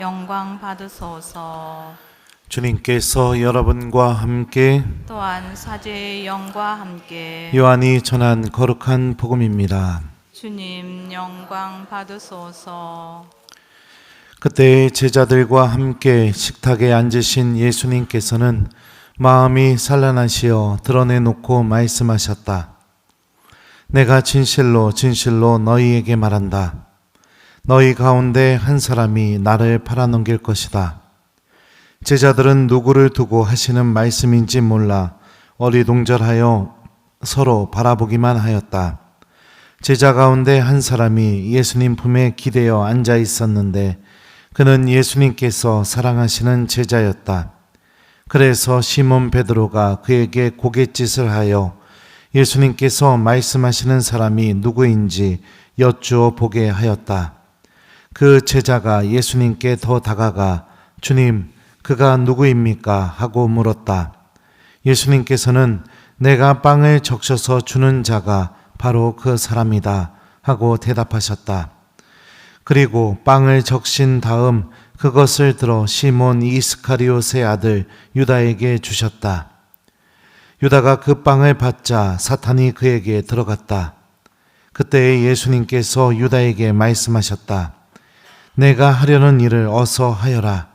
영광 받으소서. 주님께서 여러분과 함께 또한 사제의 영과 함께 요한이 전한 거룩한 복음입니다. 주님 영광 받으소서. 그때 제자들과 함께 식탁에 앉으신 예수님께서는 마음이 산란하시어 드러내놓고 말씀하셨다. 내가 진실로 진실로 너희에게 말한다. 너희 가운데 한 사람이 나를 팔아넘길 것이다. 제자들은 누구를 두고 하시는 말씀인지 몰라 어리둥절하여 서로 바라보기만 하였다. 제자 가운데 한 사람이 예수님 품에 기대어 앉아 있었는데 그는 예수님께서 사랑하시는 제자였다. 그래서 시몬 베드로가 그에게 고갯짓을 하여 예수님께서 말씀하시는 사람이 누구인지 여쭈어 보게 하였다. 그 제자가 예수님께 더 다가가 주님, 그가 누구입니까? 하고 물었다. 예수님께서는 내가 빵을 적셔서 주는 자가 바로 그 사람이다 하고 대답하셨다. 그리고 빵을 적신 다음 그것을 들어 시몬 이스카리옷의 아들 유다에게 주셨다. 유다가 그 빵을 받자 사탄이 그에게 들어갔다. 그때 예수님께서 유다에게 말씀하셨다. 내가 하려는 일을 어서 하여라.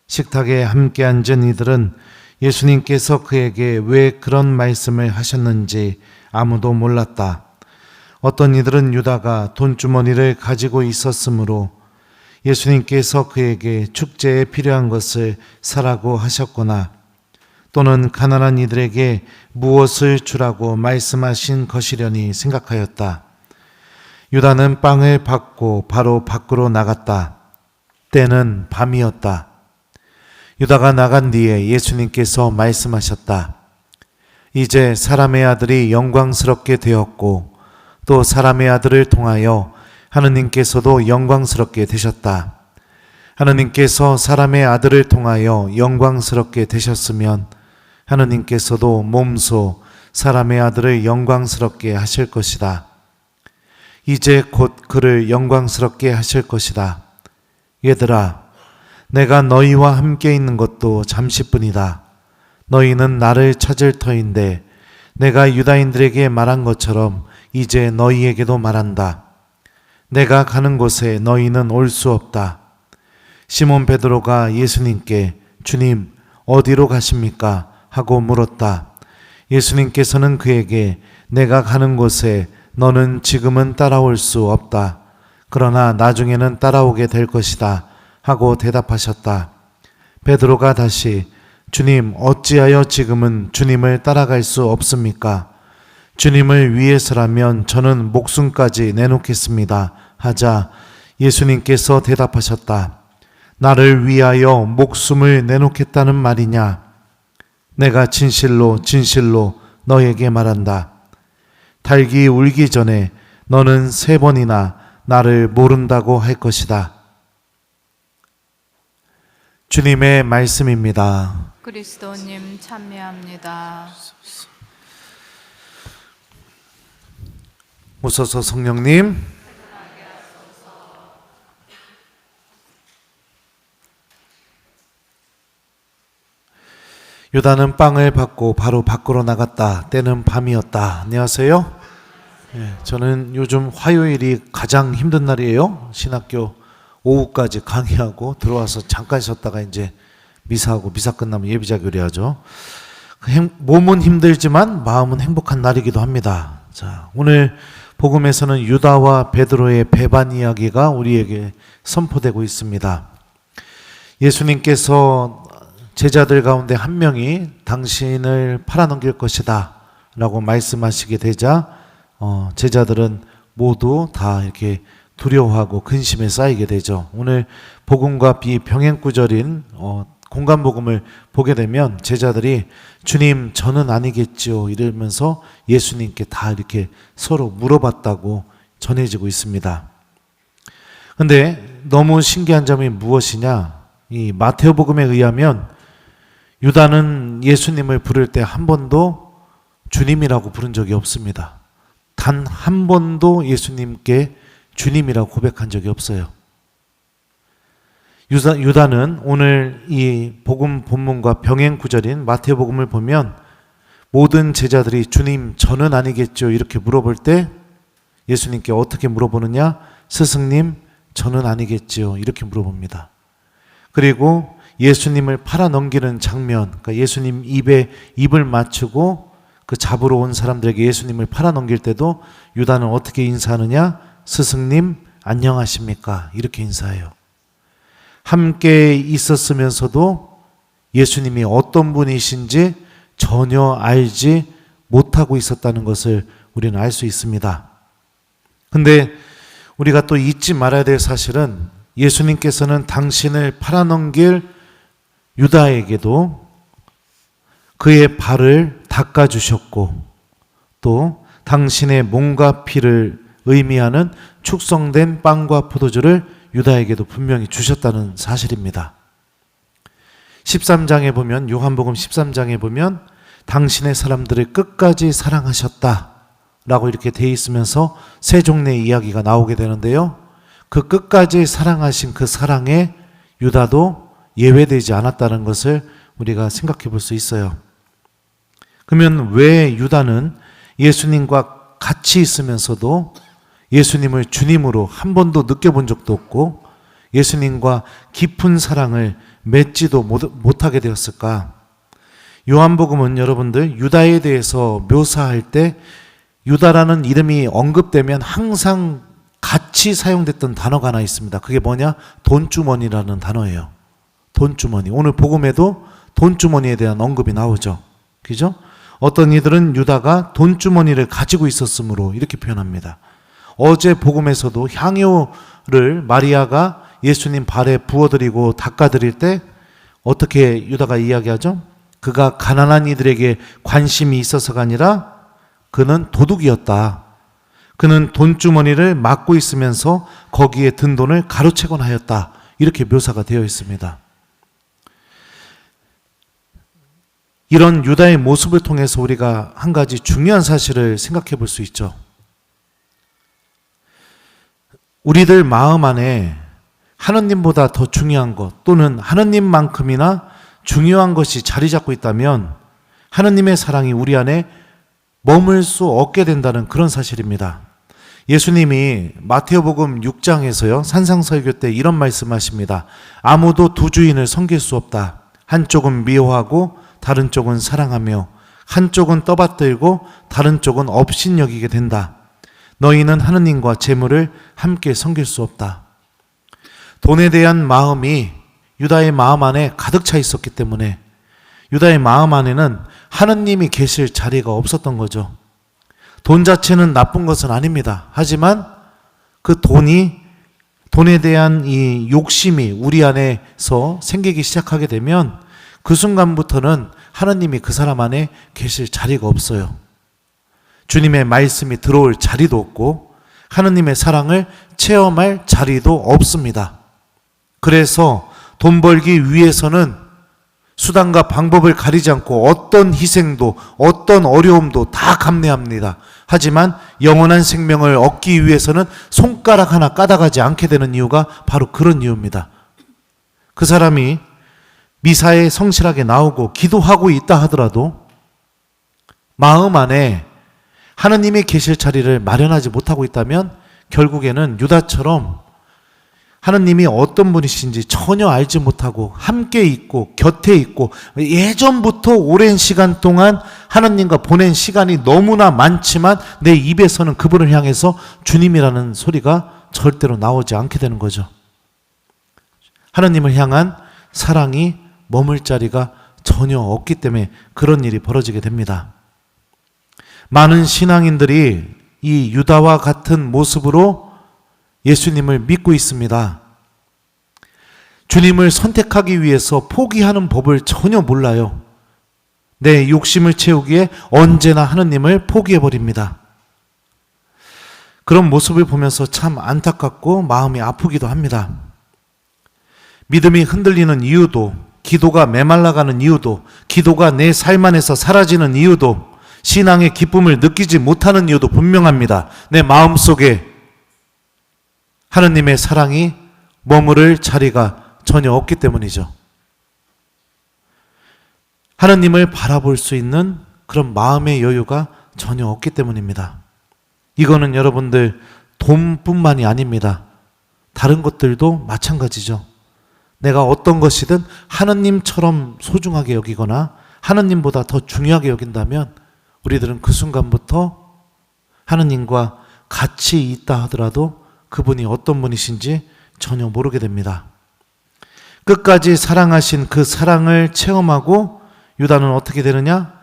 식탁에 함께 앉은 이들은 예수님께서 그에게 왜 그런 말씀을 하셨는지 아무도 몰랐다. 어떤 이들은 유다가 돈주머니를 가지고 있었으므로 예수님께서 그에게 축제에 필요한 것을 사라고 하셨거나 또는 가난한 이들에게 무엇을 주라고 말씀하신 것이려니 생각하였다. 유다는 빵을 받고 바로 밖으로 나갔다. 때는 밤이었다. 유다가 나간 뒤에 예수님께서 말씀하셨다. 이제 사람의 아들이 영광스럽게 되었고 또 사람의 아들을 통하여 하느님께서도 영광스럽게 되셨다. 하느님께서 사람의 아들을 통하여 영광스럽게 되셨으면 하느님께서도 몸소 사람의 아들을 영광스럽게 하실 것이다. 이제 곧 그를 영광스럽게 하실 것이다. 얘들아, 내가 너희와 함께 있는 것도 잠시뿐이다. 너희는 나를 찾을 터인데 내가 유다인들에게 말한 것처럼 이제 너희에게도 말한다. 내가 가는 곳에 너희는 올 수 없다. 시몬 베드로가 예수님께 주님, 어디로 가십니까? 하고 물었다. 예수님께서는 그에게 내가 가는 곳에 너는 지금은 따라올 수 없다. 그러나 나중에는 따라오게 될 것이다. 하고 대답하셨다. 베드로가 다시 주님, 어찌하여 지금은 주님을 따라갈 수 없습니까? 주님을 위해서라면 저는 목숨까지 내놓겠습니다. 하자 예수님께서 대답하셨다. 나를 위하여 목숨을 내놓겠다는 말이냐? 내가 진실로 진실로 너에게 말한다. 닭이 울기 전에 너는 3번이나 나를 모른다고 할 것이다. 주님의 말씀입니다. 그리스도님 참여합니다. 오소서 성령님. 유다는 빵을 받고 바로 밖으로 나갔다. 때는 밤이었다. 안녕하세요. 저는 요즘 화요일이 가장 힘든 날이에요. 신학교 오후까지 강의하고 들어와서 잠깐 쉬었다가 이제 미사하고 미사 끝나면 예비자교리 하죠. 몸은 힘들지만 마음은 행복한 날이기도 합니다. 자, 오늘 복음에서는 유다와 베드로의 배반 이야기가 우리에게 선포되고 있습니다. 예수님께서 제자들 가운데 한 명이 당신을 팔아넘길 것이다 라고 말씀하시게 되자 제자들은 모두 다 이렇게 두려워하고 근심에 쌓이게 되죠. 오늘 복음과 비병행구절인 공간복음을 보게 되면 제자들이 주님, 저는 아니겠지요 이러면서 예수님께 다 이렇게 서로 물어봤다고 전해지고 있습니다. 근데 너무 신기한 점이 무엇이냐? 이 마태오복음에 의하면 유다는 예수님을 부를 때 한 번도 주님이라고 부른 적이 없습니다. 단 한 번도 예수님께 주님이라고 고백한 적이 없어요. 유다는 오늘 이 복음 본문과 병행 구절인 마태복음을 보면 모든 제자들이 주님 저는 아니겠죠 이렇게 물어볼 때 예수님께 어떻게 물어보느냐? 스승님 저는 아니겠죠 이렇게 물어봅니다. 그리고 예수님을 팔아넘기는 장면, 그러니까 예수님 입에 입을 맞추고 그 잡으러 온 사람들에게 예수님을 팔아넘길 때도 유다는 어떻게 인사하느냐? 스승님 안녕하십니까? 이렇게 인사해요. 함께 있었으면서도 예수님이 어떤 분이신지 전혀 알지 못하고 있었다는 것을 우리는 알 수 있습니다. 근데 우리가 또 잊지 말아야 될 사실은 예수님께서는 당신을 팔아넘길 유다에게도 그의 발을 닦아주셨고 또 당신의 몸과 피를 의미하는 축성된 빵과 포도주를 유다에게도 분명히 주셨다는 사실입니다. 13장에 보면 요한복음 13장에 보면 당신의 사람들을 끝까지 사랑하셨다 라고 이렇게 돼 있으면서 세 종류의 이야기가 나오게 되는데요. 그 끝까지 사랑하신 그 사랑에 유다도 예외되지 않았다는 것을 우리가 생각해 볼 수 있어요. 그러면 왜 유다는 예수님과 같이 있으면서도 예수님을 주님으로 한 번도 느껴본 적도 없고 예수님과 깊은 사랑을 맺지도 못하게 되었을까? 요한복음은 여러분들 유다에 대해서 묘사할 때 유다라는 이름이 언급되면 항상 같이 사용됐던 단어가 하나 있습니다. 그게 뭐냐? 돈주머니라는 단어예요. 돈주머니. 오늘 복음에도 돈주머니에 대한 언급이 나오죠. 그죠? 어떤 이들은 유다가 돈주머니를 가지고 있었으므로 이렇게 표현합니다. 어제 복음에서도 향유를 마리아가 예수님 발에 부어드리고 닦아드릴 때 어떻게 유다가 이야기하죠? 그가 가난한 이들에게 관심이 있어서가 아니라 그는 도둑이었다. 그는 돈주머니를 막고 있으면서 거기에 든 돈을 가로채곤 하였다. 이렇게 묘사가 되어 있습니다. 이런 유다의 모습을 통해서 우리가 한 가지 중요한 사실을 생각해 볼 수 있죠. 우리들 마음 안에 하느님보다 더 중요한 것 또는 하느님만큼이나 중요한 것이 자리 잡고 있다면 하느님의 사랑이 우리 안에 머물 수 없게 된다는 그런 사실입니다. 예수님이 마태복음 6장에서요 산상설교 때 이런 말씀하십니다. 아무도 두 주인을 섬길 수 없다. 한쪽은 미워하고 다른 쪽은 사랑하며 한쪽은 떠받들고 다른 쪽은 업신여기게 된다. 너희는 하느님과 재물을 함께 섬길 수 없다. 돈에 대한 마음이 유다의 마음 안에 가득 차 있었기 때문에 유다의 마음 안에는 하느님이 계실 자리가 없었던 거죠. 돈 자체는 나쁜 것은 아닙니다. 하지만 그 돈에 대한 이 욕심이 우리 안에서 생기기 시작하게 되면 그 순간부터는 하느님이 그 사람 안에 계실 자리가 없어요. 주님의 말씀이 들어올 자리도 없고 하느님의 사랑을 체험할 자리도 없습니다. 그래서 돈 벌기 위해서는 수단과 방법을 가리지 않고 어떤 희생도 어떤 어려움도 다 감내합니다. 하지만 영원한 생명을 얻기 위해서는 손가락 하나 까닭하지 않게 되는 이유가 바로 그런 이유입니다. 그 사람이 미사에 성실하게 나오고 기도하고 있다 하더라도 마음 안에 하느님이 계실 자리를 마련하지 못하고 있다면 결국에는 유다처럼 하느님이 어떤 분이신지 전혀 알지 못하고 함께 있고 곁에 있고 예전부터 오랜 시간 동안 하느님과 보낸 시간이 너무나 많지만 내 입에서는 그분을 향해서 주님이라는 소리가 절대로 나오지 않게 되는 거죠. 하느님을 향한 사랑이 머물 자리가 전혀 없기 때문에 그런 일이 벌어지게 됩니다. 많은 신앙인들이 이 유다와 같은 모습으로 예수님을 믿고 있습니다. 주님을 선택하기 위해서 포기하는 법을 전혀 몰라요. 내 욕심을 채우기에 언제나 하느님을 포기해버립니다. 그런 모습을 보면서 참 안타깝고 마음이 아프기도 합니다. 믿음이 흔들리는 이유도, 기도가 메말라가는 이유도, 기도가 내 삶 안에서 사라지는 이유도, 신앙의 기쁨을 느끼지 못하는 이유도 분명합니다. 내 마음속에 하느님의 사랑이 머무를 자리가 전혀 없기 때문이죠. 하나님을 바라볼 수 있는 그런 마음의 여유가 전혀 없기 때문입니다. 이거는 여러분들 돈뿐만이 아닙니다. 다른 것들도 마찬가지죠. 내가 어떤 것이든 하나님처럼 소중하게 여기거나 하나님보다 더 중요하게 여긴다면 우리들은 그 순간부터 하나님과 같이 있다 하더라도 그분이 어떤 분이신지 전혀 모르게 됩니다. 끝까지 사랑하신 그 사랑을 체험하고 유다는 어떻게 되느냐?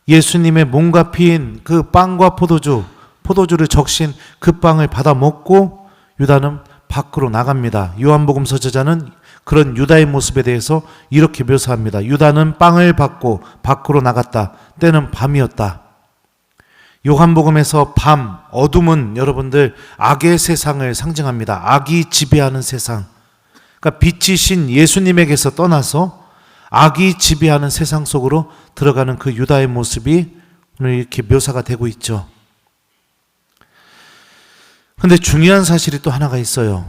예수님의 몸과 피인 그 빵과 포도주를 적신 그 빵을 받아 먹고 유다는 밖으로 나갑니다. 요한복음서 저자는 그런 유다의 모습에 대해서 이렇게 묘사합니다. 유다는 빵을 받고 밖으로 나갔다. 때는 밤이었다. 요한복음에서 밤, 어둠은 여러분들 악의 세상을 상징합니다. 악이 지배하는 세상. 그러니까 빛이신 예수님에게서 떠나서 악이 지배하는 세상 속으로 들어가는 그 유다의 모습이 오늘 이렇게 묘사가 되고 있죠. 근데 중요한 사실이 또 하나가 있어요.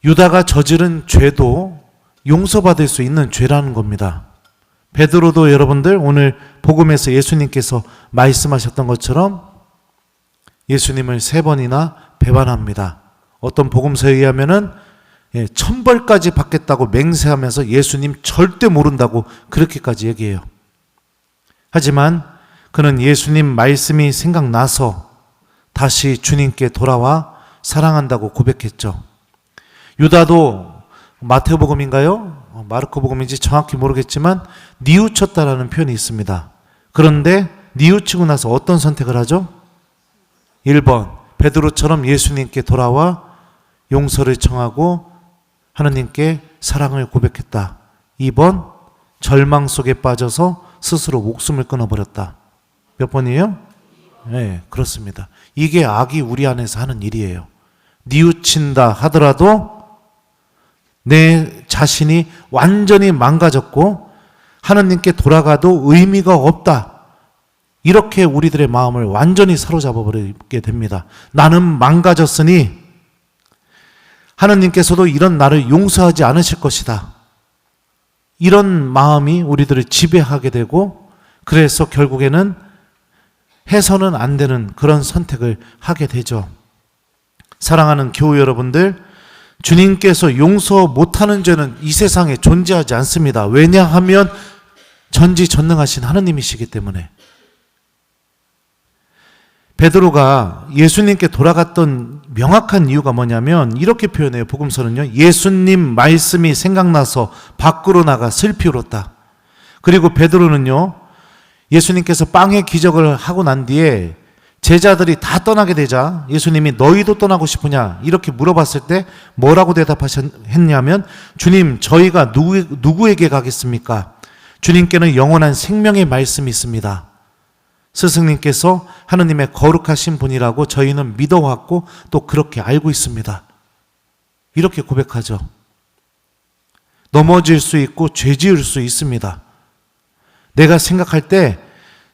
유다가 저지른 죄도 용서받을 수 있는 죄라는 겁니다. 베드로도 여러분들 오늘 복음에서 예수님께서 말씀하셨던 것처럼 예수님을 3번이나 배반합니다. 어떤 복음서에 의하면은 천벌까지 받겠다고 맹세하면서 예수님 절대 모른다고 그렇게까지 얘기해요. 하지만 그는 예수님 말씀이 생각나서 다시 주님께 돌아와 사랑한다고 고백했죠. 유다도 마태복음인가요? 마르코복음인지 정확히 모르겠지만 뉘우쳤다라는 표현이 있습니다. 그런데 뉘우치고 나서 어떤 선택을 하죠? 1번 베드로처럼 예수님께 돌아와 용서를 청하고 하나님께 사랑을 고백했다. 2번 절망 속에 빠져서 스스로 목숨을 끊어버렸다. 몇 번이에요? 네, 그렇습니다. 이게 악이 우리 안에서 하는 일이에요. 뉘우친다 하더라도 내 자신이 완전히 망가졌고 하나님께 돌아가도 의미가 없다. 이렇게 우리들의 마음을 완전히 사로잡아 버리게 됩니다. 나는 망가졌으니 하나님께서도 이런 나를 용서하지 않으실 것이다. 이런 마음이 우리들을 지배하게 되고 그래서 결국에는 해서는 안 되는 그런 선택을 하게 되죠. 사랑하는 교우 여러분들, 주님께서 용서 못하는 죄는 이 세상에 존재하지 않습니다. 왜냐하면 전지전능하신 하나님이시기 때문에. 베드로가 예수님께 돌아갔던 명확한 이유가 뭐냐면 이렇게 표현해요. 복음서는요. 예수님 말씀이 생각나서 밖으로 나가 슬피 울었다. 그리고 베드로는요. 예수님께서 빵의 기적을 하고 난 뒤에 제자들이 다 떠나게 되자 예수님이 너희도 떠나고 싶으냐 이렇게 물어봤을 때 뭐라고 대답했냐면 주님 저희가 누구에게 가겠습니까? 주님께는 영원한 생명의 말씀이 있습니다. 스승님께서 하느님의 거룩하신 분이라고 저희는 믿어왔고 또 그렇게 알고 있습니다. 이렇게 고백하죠. 넘어질 수 있고 죄 지을 수 있습니다. 내가 생각할 때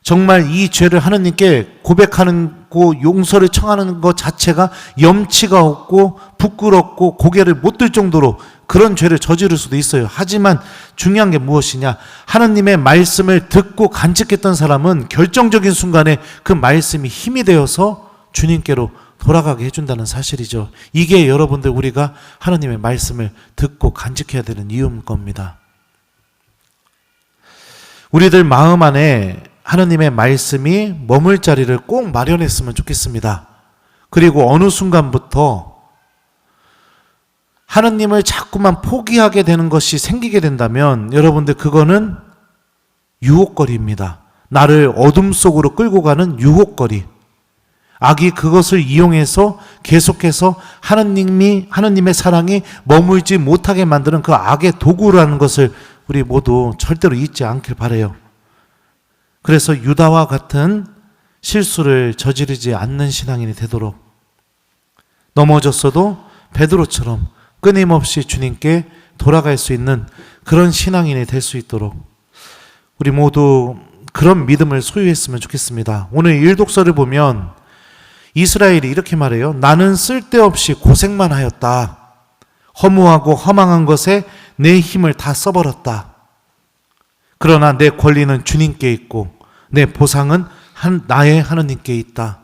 정말 이 죄를 하느님께 고백하는 거 용서를 청하는 것 자체가 염치가 없고 부끄럽고 고개를 못 들 정도로 그런 죄를 저지를 수도 있어요. 하지만 중요한 게 무엇이냐? 하느님의 말씀을 듣고 간직했던 사람은 결정적인 순간에 그 말씀이 힘이 되어서 주님께로 돌아가게 해준다는 사실이죠. 이게 여러분들 우리가 하느님의 말씀을 듣고 간직해야 되는 이유인 겁니다. 우리들 마음 안에 하느님의 말씀이 머물 자리를 꼭 마련했으면 좋겠습니다. 그리고 어느 순간부터 하느님을 자꾸만 포기하게 되는 것이 생기게 된다면 여러분들 그거는 유혹거리입니다. 나를 어둠 속으로 끌고 가는 유혹거리. 악이 그것을 이용해서 계속해서 하느님의 사랑이 머물지 못하게 만드는 그 악의 도구라는 것을 우리 모두 절대로 잊지 않길 바라요. 그래서 유다와 같은 실수를 저지르지 않는 신앙인이 되도록 넘어졌어도 베드로처럼 끊임없이 주님께 돌아갈 수 있는 그런 신앙인이 될 수 있도록 우리 모두 그런 믿음을 소유했으면 좋겠습니다. 오늘 일독서를 보면 이스라엘이 이렇게 말해요. 나는 쓸데없이 고생만 하였다. 허무하고 허망한 것에 내 힘을 다 써버렸다. 그러나 내 권리는 주님께 있고 내 보상은 나의 하느님께 있다.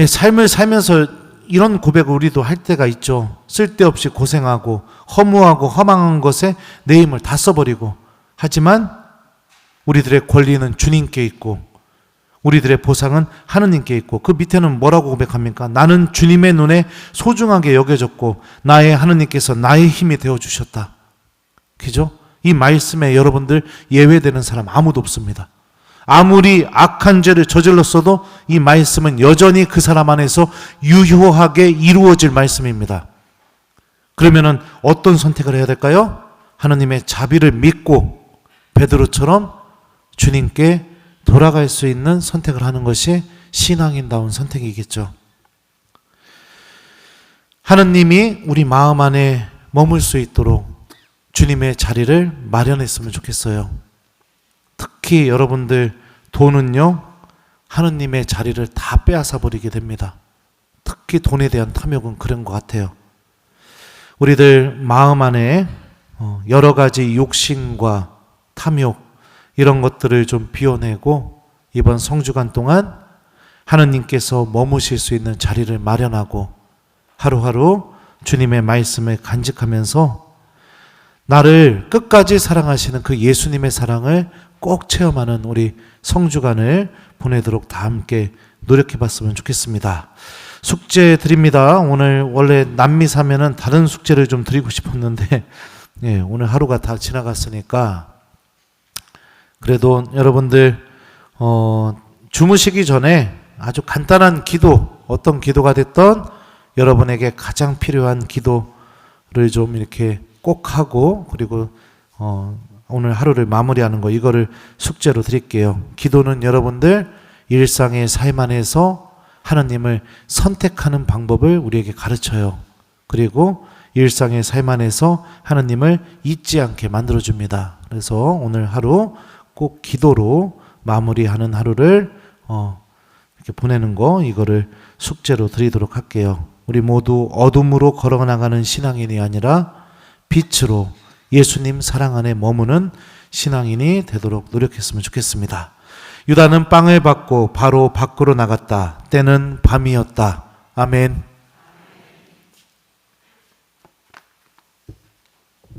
삶을 살면서 이런 고백을 우리도 할 때가 있죠. 쓸데없이 고생하고 허무하고 허망한 것에 내 힘을 다 써버리고, 하지만 우리들의 권리는 주님께 있고 우리들의 보상은 하느님께 있고, 그 밑에는 뭐라고 고백합니까? 나는 주님의 눈에 소중하게 여겨졌고 나의 하느님께서 나의 힘이 되어주셨다. 그죠? 이 말씀에 여러분들 예외되는 사람 아무도 없습니다. 아무리 악한 죄를 저질렀어도 이 말씀은 여전히 그 사람 안에서 유효하게 이루어질 말씀입니다. 그러면은 어떤 선택을 해야 될까요? 하느님의 자비를 믿고 베드로처럼 주님께 돌아갈 수 있는 선택을 하는 것이 신앙인다운 선택이겠죠. 하느님이 우리 마음 안에 머물 수 있도록 주님의 자리를 마련했으면 좋겠어요. 특히 여러분들 돈은요, 하느님의 자리를 다 빼앗아 버리게 됩니다. 특히 돈에 대한 탐욕은 그런 것 같아요. 우리들 마음 안에 여러 가지 욕심과 탐욕, 이런 것들을 좀 비워내고 이번 성주간 동안 하느님께서 머무실 수 있는 자리를 마련하고 하루하루 주님의 말씀을 간직하면서 나를 끝까지 사랑하시는 그 예수님의 사랑을 꼭 체험하는 우리 성주간을 보내도록 다 함께 노력해 봤으면 좋겠습니다. 숙제 드립니다. 오늘 원래 남미사면은 다른 숙제를 좀 드리고 싶었는데 오늘 하루가 다 지나갔으니까 그래도 여러분들 주무시기 전에 아주 간단한 기도, 어떤 기도가 됐던 여러분에게 가장 필요한 기도를 좀 이렇게 꼭 하고, 그리고 오늘 하루를 마무리하는 거, 이거를 숙제로 드릴게요. 기도는 여러분들 일상의 삶 안에서 하나님을 선택하는 방법을 우리에게 가르쳐요. 그리고 일상의 삶 안에서 하나님을 잊지 않게 만들어줍니다. 그래서 오늘 하루 꼭 기도로 마무리하는 하루를 이렇게 보내는 거, 이거를 숙제로 드리도록 할게요. 우리 모두 어둠으로 걸어나가는 신앙인이 아니라 빛으로 예수님 사랑 안에 머무는 신앙인이 되도록 노력했으면 좋겠습니다. 유다는 빵을 받고 바로 밖으로 나갔다. 때는 밤이었다. 아멘.